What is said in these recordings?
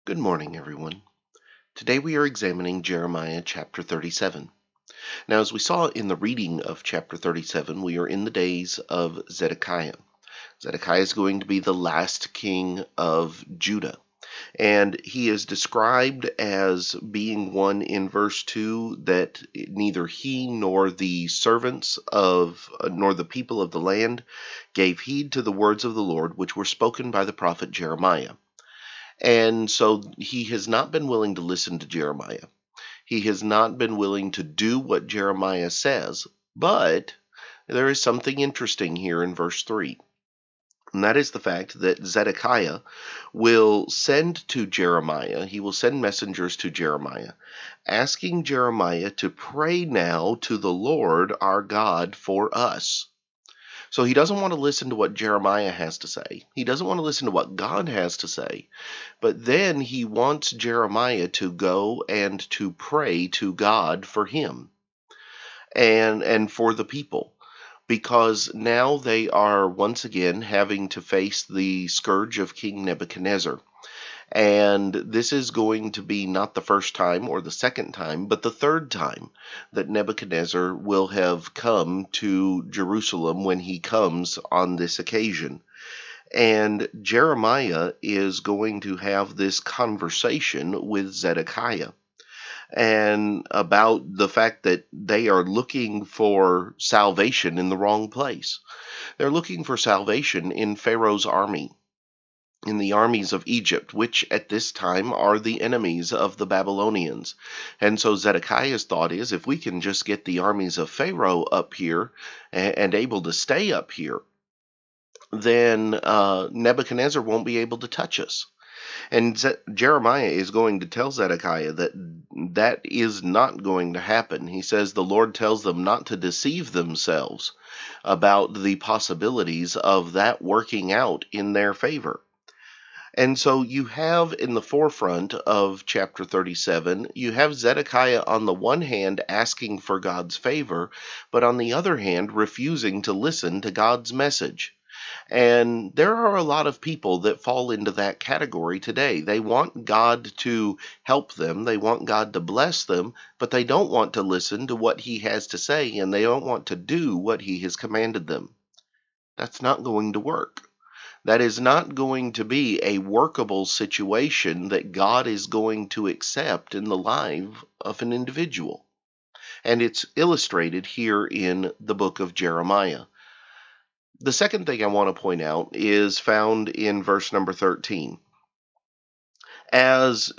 Good morning, everyone. Today we are examining Jeremiah chapter 37. Now, as we saw in the reading of chapter 37, we are in the days of Zedekiah. Zedekiah is going to be the last king of Judah, and he is described as being one in verse 2 that neither he nor the servants of, nor the people of the land gave heed to the words of the Lord which were spoken by the prophet Jeremiah. And so he has not been willing to listen to Jeremiah. He has not been willing to do what Jeremiah says. But there is something interesting here in verse 3. And that is the fact that Zedekiah will send to Jeremiah, he will send messengers to Jeremiah, asking Jeremiah to pray now to the Lord our God for us. So he doesn't want to listen to what Jeremiah has to say. He doesn't want to listen to what God has to say. But then he wants Jeremiah to go and to pray to God for him and for the people, because now they are once again having to face the scourge of King Nebuchadnezzar. And this is going to be not the first time or the second time, but the third time that Nebuchadnezzar will have come to Jerusalem when he comes on this occasion. And Jeremiah is going to have this conversation with Zedekiah and about the fact that they are looking for salvation in the wrong place. They're looking for salvation in Pharaoh's army, in the armies of Egypt, which at this time are the enemies of the Babylonians. And so Zedekiah's thought is, if we can just get the armies of Pharaoh up here and able to stay up here, then Nebuchadnezzar won't be able to touch us. And Jeremiah is going to tell Zedekiah that that is not going to happen. He says the Lord tells them not to deceive themselves about the possibilities of that working out in their favor. And so you have in the forefront of chapter 37, you have Zedekiah on the one hand asking for God's favor, but on the other hand refusing to listen to God's message. And there are a lot of people that fall into that category today. They want God to help them, they want God to bless them, but they don't want to listen to what He has to say, and they don't want to do what He has commanded them. That's not going to work. That is not going to be a workable situation that God is going to accept in the life of an individual. And it's illustrated here in the book of Jeremiah. The second thing I want to point out is found in verse number 13. As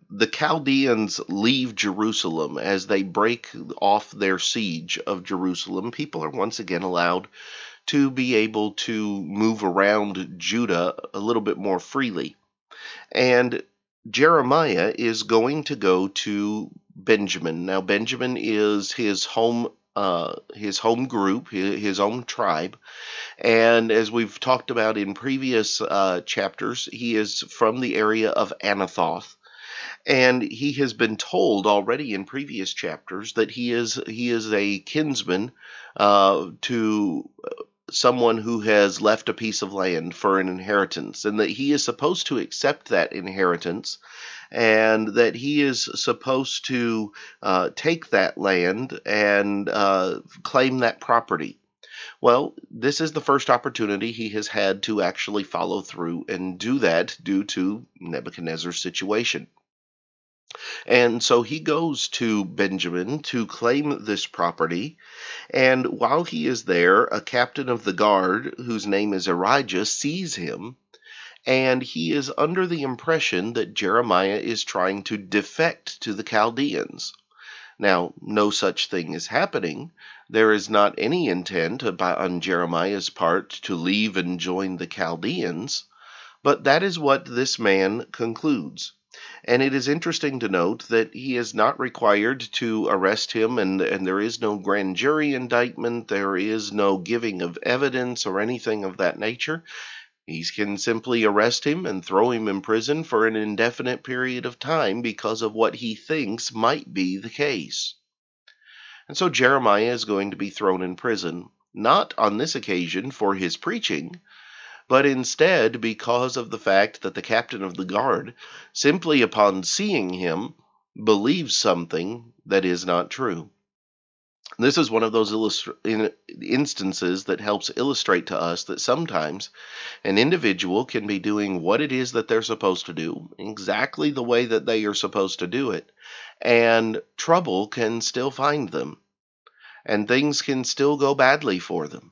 the Chaldeans leave Jerusalem, as they break off their siege of Jerusalem, people are once again allowed to be able to move around Judah a little bit more freely. And Jeremiah is going to go to Benjamin. Now, Benjamin is his home group, his own tribe. And as we've talked about in previous chapters, he is from the area of Anathoth. And he has been told already in previous chapters that he is a kinsman to someone who has left a piece of land for an inheritance, and that he is supposed to accept that inheritance, and that he is supposed to take that land and claim that property. Well, this is the first opportunity he has had to actually follow through and do that due to Nebuchadnezzar's situation. And so he goes to Benjamin to claim this property. And while he is there, a captain of the guard, whose name is Erijah, sees him. And he is under the impression that Jeremiah is trying to defect to the Chaldeans. Now, no such thing is happening. There is not any intent on Jeremiah's part to leave and join the Chaldeans. But that is what this man concludes. And it is interesting to note that he is not required to arrest him, and there is no grand jury indictment, there is no giving of evidence or anything of that nature. He can simply arrest him and throw him in prison for an indefinite period of time because of what he thinks might be the case. And so Jeremiah is going to be thrown in prison, not on this occasion for his preaching, but instead because of the fact that the captain of the guard, simply upon seeing him, believes something that is not true. This is one of those instances that helps illustrate to us that sometimes an individual can be doing what it is that they're supposed to do, exactly the way that they are supposed to do it, and trouble can still find them, and things can still go badly for them.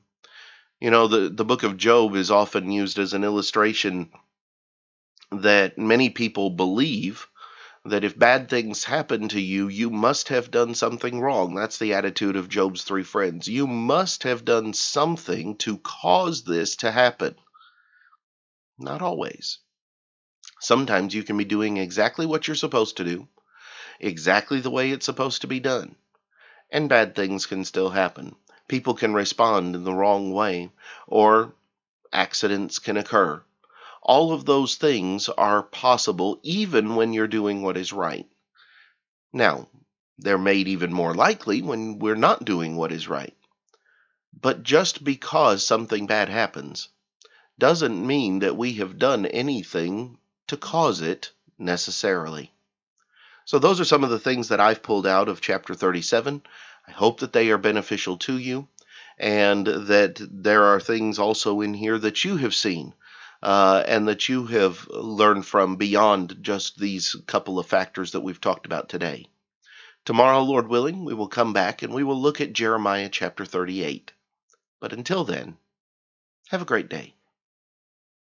You know, the book of Job is often used as an illustration that many people believe that if bad things happen to you, you must have done something wrong. That's the attitude of Job's three friends. You must have done something to cause this to happen. Not always. Sometimes you can be doing exactly what you're supposed to do, exactly the way it's supposed to be done, and bad things can still happen. People can respond in the wrong way, or accidents can occur. All of those things are possible even when you're doing what is right. Now, they're made even more likely when we're not doing what is right. But just because something bad happens doesn't mean that we have done anything to cause it necessarily. So those are some of the things that I've pulled out of chapter 37. I hope that they are beneficial to you, and that there are things also in here that you have seen and that you have learned from beyond just these couple of factors that we've talked about today. Tomorrow, Lord willing, we will come back and we will look at Jeremiah chapter 38. But until then, have a great day.